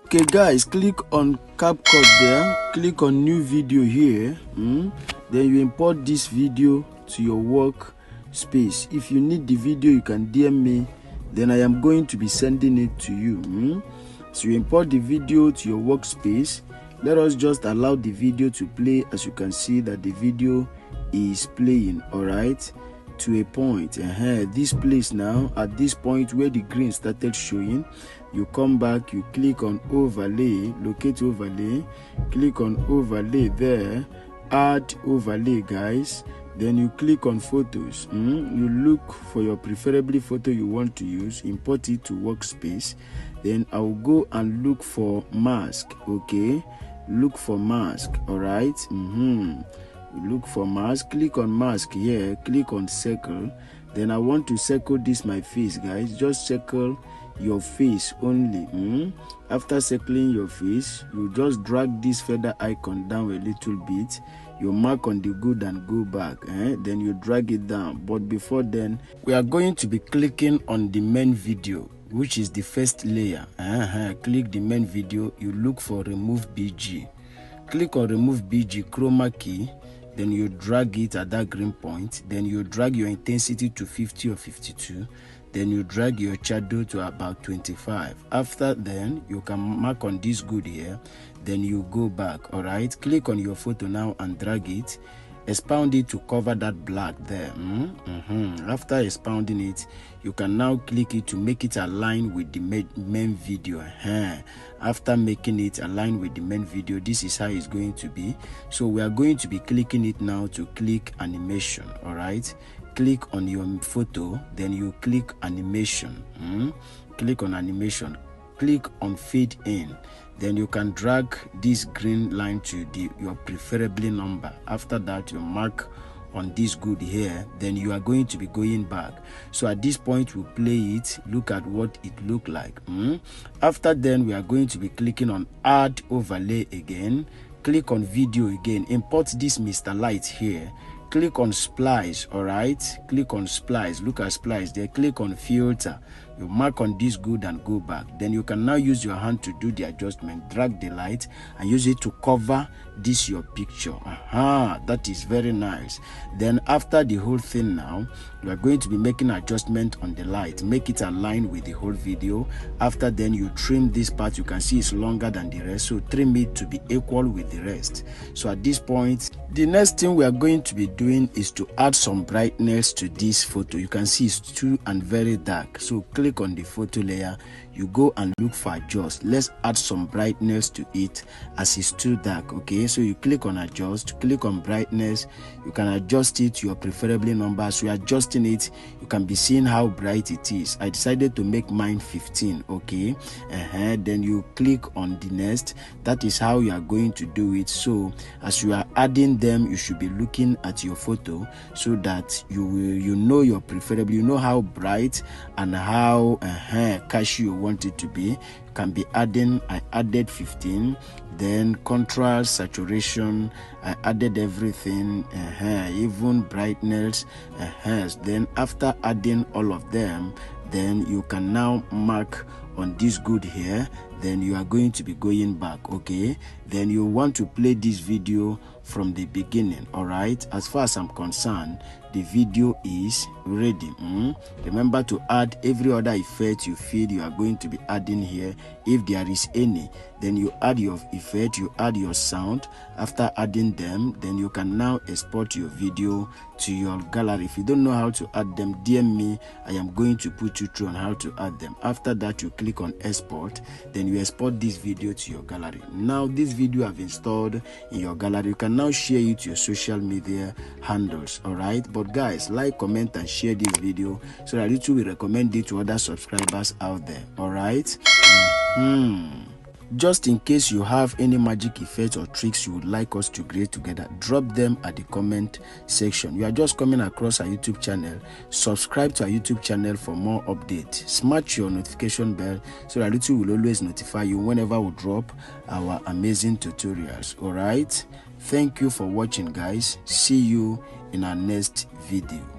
Okay guys, click on CapCut there, click on new video here, then you import this video to your work space. If you need the video, you can DM me, then I am going to be sending it to you. So you import the video to your workspace. Let us just allow the video to play. As you can see that the video is playing, all right, to a point. This place now, at this point where the green started showing, you come back, you click on overlay, locate overlay, click on overlay there, add overlay guys, then you click on photos. You look for your preferably photo you want to use, import it to workspace. Then I'll go and look for mask. Okay, look for mask. All right, look for mask, click on mask here, click on circle. Then I want to circle this my face guys, just circle your face only. After circling your face, you just drag this feather icon down a little bit, you mark on the good and go back, then you drag it down. But before then, we are going to be clicking on the main video, which is the first layer. Click the main video, you look for remove BG, click on remove BG chroma key, then you drag it at that green point, then you drag your intensity to 50 or 52, then you drag your shadow to about 25. After then, you can mark on this good here, then you go back. All right, click on your photo now and drag it, expound it to cover that black there. After expounding it, you can now click it to make it align with the main video. After making it align with the main video, this is how it's going to be. So we are going to be clicking it now to click animation. All right, click on your photo, then you click animation. Click on animation, click on fade in, then you can drag this green line to your preferably number. After that, you mark on this good here, then you are going to be going back. So at this point, we'll play it, look at what it looked like. After then, we are going to be clicking on add overlay again, click on video again, import this Mr. Light here, click on splice. All right, click on splice, look at splice there, click on filter, you mark on this good and go back. Then you can now use your hand to do the adjustment, drag the light and use it to cover this your picture. That is very nice. Then after the whole thing, now you are going to be making adjustment on the light, make it align with the whole video. After then, you trim this part, you can see it's longer than the rest, so trim it to be equal with the rest. So at this point, the next thing we are going to be doing is to add some brightness to this photo. You can see it's too and very dark, so click on the photo layer, you go and look for adjust. Let's add some brightness to it as it's too dark. Okay, so you click on adjust, click on brightness, you can adjust it to your preferably number. So you're adjusting it, you can be seeing how bright it is. I decided to make mine 15. Okay, then you click on the next. That is how you are going to do it. So as you are adding them, you should be looking at your photo so that you know your preferably, you know how bright and how cashy you want it to be. You can be adding. I added 15, then contrast, saturation, I added everything, even brightness. Then after adding all of them, then you can now mark on this good here, then you are going to be going back. Okay, then you want to play this video from the beginning. All right, as far as I'm concerned, the video is ready. Remember to add every other effect you feel you are going to be adding here, if there is any. Then you add your effect, you add your sound. After adding them, then you can now export your video to your gallery. If you don't know how to add them, DM me, I am going to put you through on how to add them. After that, you click on export, then you export this video to your gallery. Now this video I've installed in your gallery, you can now share it to your social media handles. All right, but guys, like, comment and share this video so that you will recommend it to other subscribers out there. All right. Just in case you have any magic effects or tricks you would like us to create together, drop them at the comment section. You are just coming across our YouTube channel, subscribe to our YouTube channel for more updates. Smash your notification bell so that YouTube will always notify you whenever we drop our amazing tutorials. All right, thank you for watching, guys. See you in our next video.